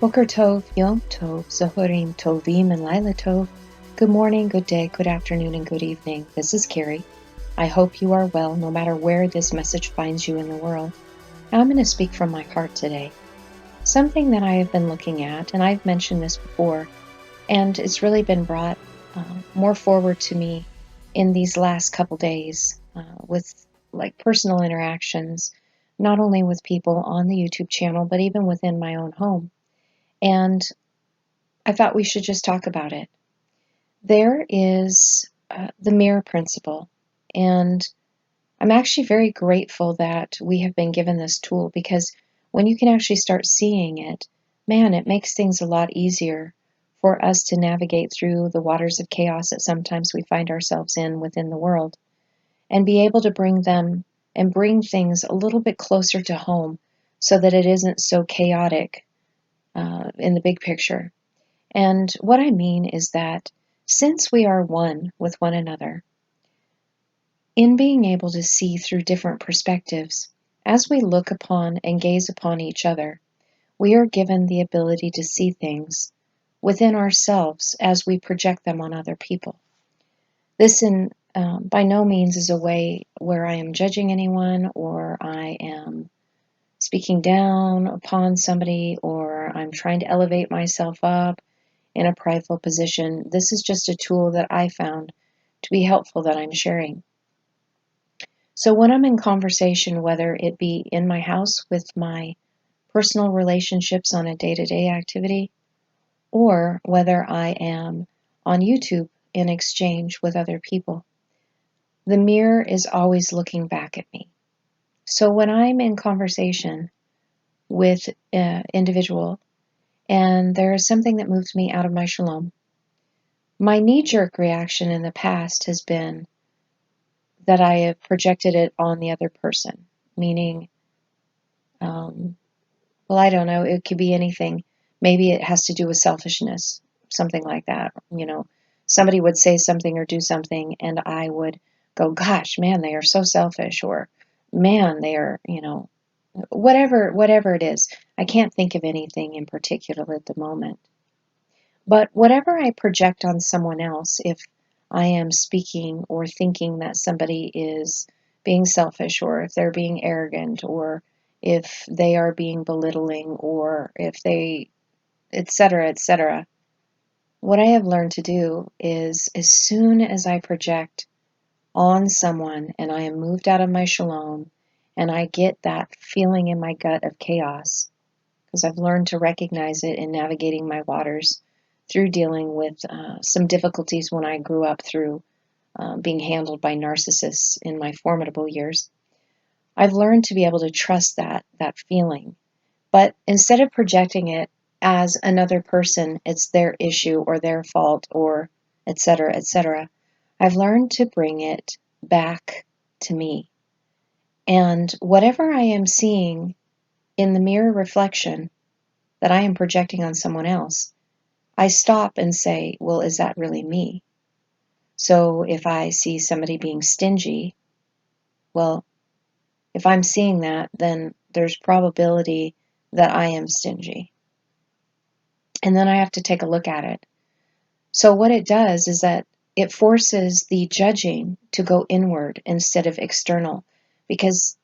Boker Tov, Yom Tov, Zahorim Tovim, and Laila Tov. Good morning, good day, good afternoon, and good evening. This is Carrie. I hope you are well, no matter where this message finds you in the world. I'm going to speak from my heart today. Something that I have been looking at, and I've mentioned this before, and it's really been brought more forward to me in these last couple days with like personal interactions, not only with people on the YouTube channel, but even within my own home. And I thought we should just talk about it. There is the mirror principle, and I'm actually very grateful that we have been given this tool because when you can actually start seeing it, man, it makes things a lot easier for us to navigate through the waters of chaos that sometimes we find ourselves in within the world and be able to bring them and bring things a little bit closer to home so that it isn't so chaotic in the big picture. And what I mean is that since we are one with one another, in being able to see through different perspectives, as we look upon and gaze upon each other, we are given the ability to see things within ourselves as we project them on other people. This by no means is a way where I am judging anyone or I am speaking down upon somebody or I'm trying to elevate myself up in a prideful position. This is just a tool that I found to be helpful that I'm sharing. So when I'm in conversation, whether it be in my house with my personal relationships on a day-to-day activity, or whether I am on YouTube in exchange with other people, the mirror is always looking back at me. So when I'm in conversation with an individual and there is something that moves me out of my shalom, my knee-jerk reaction in the past has been that I have projected it on the other person, meaning, well, I don't know, it could be anything. Maybe it has to do with selfishness, something like that. Somebody would say something or do something, and I would go, gosh, man, they are so selfish, or man, they are, whatever it is. I can't think of anything in particular at the moment. But whatever I project on someone else, if I am speaking or thinking that somebody is being selfish, or if they're being arrogant, or if they are being belittling, or if they, etc., etc., what I have learned to do is as soon as I project on someone and I am moved out of my shalom and I get that feeling in my gut of chaos, because I've learned to recognize it in navigating my waters through dealing with some difficulties when I grew up through being handled by narcissists in my formidable years. I've learned to be able to trust that feeling. But instead of projecting it as another person, it's their issue or their fault or etc., etc., I've learned to bring it back to me. And whatever I am seeing in the mirror reflection that I am projecting on someone else, I stop and say, well, is that really me? So if I see somebody being stingy, well, if I'm seeing that, then there's probability that I am stingy. And then I have to take a look at it. So what it does is that it forces the judging to go inward instead of external, because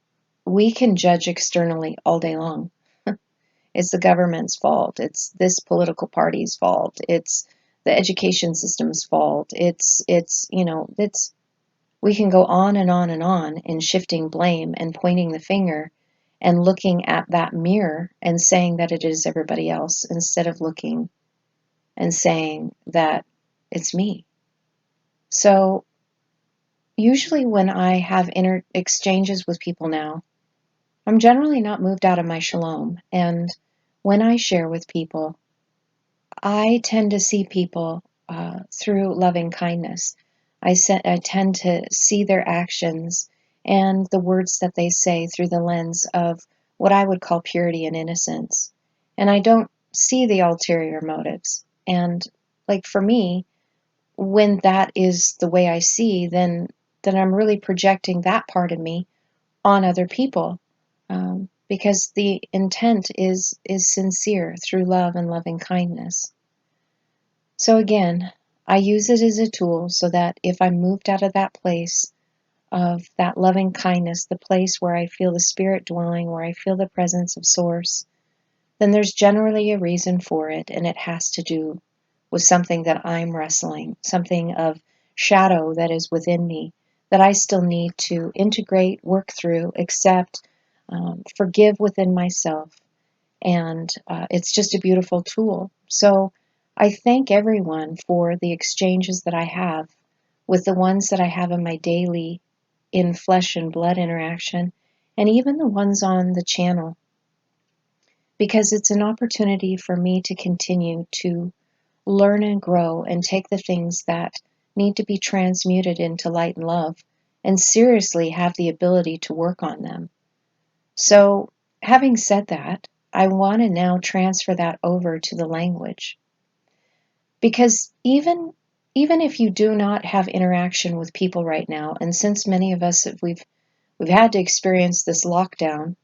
we can judge externally all day long. It's the government's fault. It's this political party's fault. It's the education system's fault. We can go on and on and on in shifting blame and pointing the finger and looking at that mirror and saying that it is everybody else instead of looking and saying that it's me. So usually when I have exchanges with people now, I'm generally not moved out of my shalom. And when I share with people, I tend to see people through loving kindness. I tend to see their actions and the words that they say through the lens of what I would call purity and innocence. And I don't see the ulterior motives. And like for me, when that is the way I see, then I'm really projecting that part of me on other people. because the intent is sincere through love and loving kindness. So again, I use it as a tool so that if I'm moved out of that place of that loving kindness, the place where I feel the Spirit dwelling, where I feel the presence of Source, then there's generally a reason for it, and it has to do with something that I'm wrestling, something of shadow that is within me that I still need to integrate, work through, accept, forgive within myself. And it's just a beautiful tool. So I thank everyone for the exchanges that I have with the ones that I have in my daily in flesh and blood interaction, and even the ones on the channel, because it's an opportunity for me to continue to learn and grow and take the things that need to be transmuted into light and love and seriously have the ability to work on them. So, having said that, I want to now transfer that over to the language. Because even if you do not have interaction with people right now, and since many of us we've had to experience this lockdown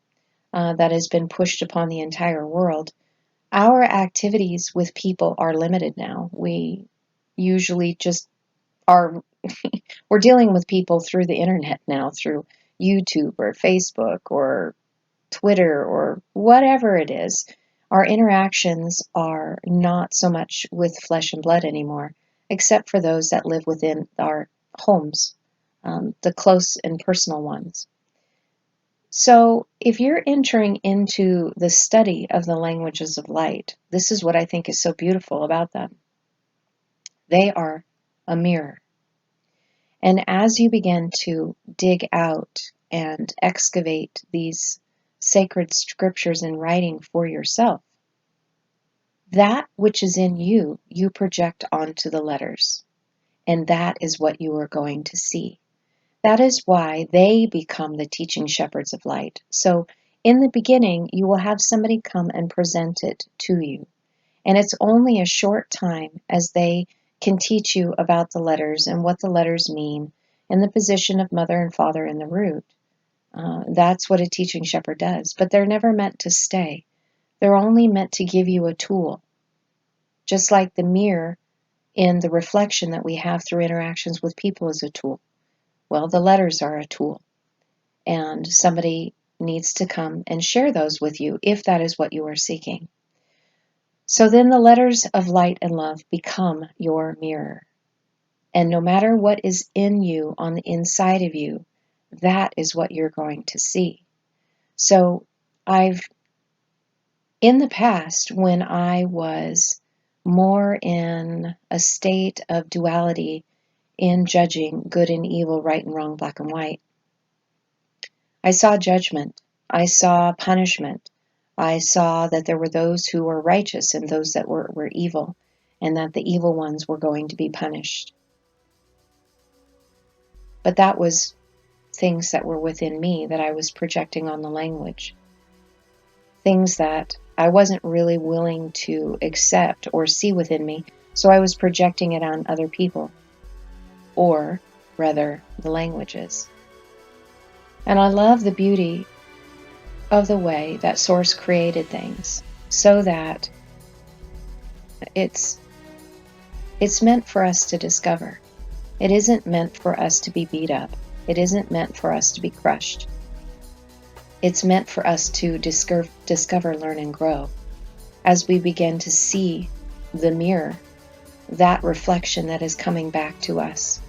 that has been pushed upon the entire world, our activities with people are limited now. We usually just are we're dealing with people through the internet now, through YouTube or Facebook or Twitter or whatever it is. Our interactions are not so much with flesh and blood anymore, except for those that live within our homes, the close and personal ones. So, if you're entering into the study of the languages of light, this is what I think is so beautiful about them. They are a mirror. And as you begin to dig out and excavate these sacred scriptures in writing for yourself, that which is in you, you project onto the letters. And that is what you are going to see. That is why they become the teaching shepherds of light. So in the beginning, you will have somebody come and present it to you. And it's only a short time as they can teach you about the letters and what the letters mean and the position of mother and father in the root. That's what a teaching shepherd does. But they're never meant to stay. They're only meant to give you a tool. Just like the mirror in the reflection that we have through interactions with people is a tool. Well, the letters are a tool. And somebody needs to come and share those with you if that is what you are seeking. So then the letters of light and love become your mirror. And no matter what is in you, on the inside of you, that is what you're going to see. So in the past, when I was more in a state of duality in judging good and evil, right and wrong, black and white, I saw judgment. I saw punishment. I saw that there were those who were righteous and those that were evil, and that the evil ones were going to be punished. But that was things that were within me that I was projecting on the language. Things that I wasn't really willing to accept or see within me, so I was projecting it on other people, or rather, the languages. And I love the beauty of the way that Source created things so that it's meant for us to discover. It isn't meant for us to be beat up. It isn't meant for us to be crushed. It's meant for us to discover, learn, and grow as we begin to see the mirror, that reflection that is coming back to us.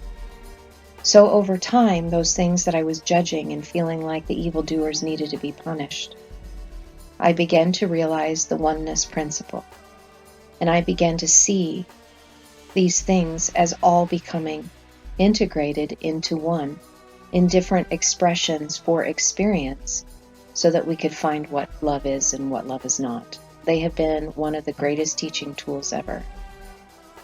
So over time, those things that I was judging and feeling like the evildoers needed to be punished, I began to realize the oneness principle. And I began to see these things as all becoming integrated into one, in different expressions for experience, so that we could find what love is and what love is not. They have been one of the greatest teaching tools ever.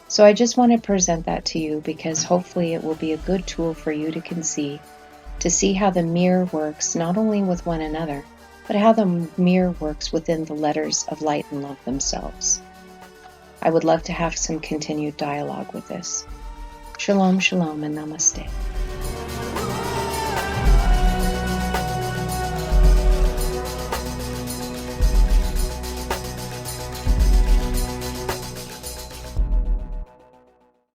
So I just want to present that to you because hopefully it will be a good tool for you to see how the mirror works not only with one another, but how the mirror works within the letters of light and love themselves. I would love to have some continued dialogue with this. Shalom, shalom, and namaste.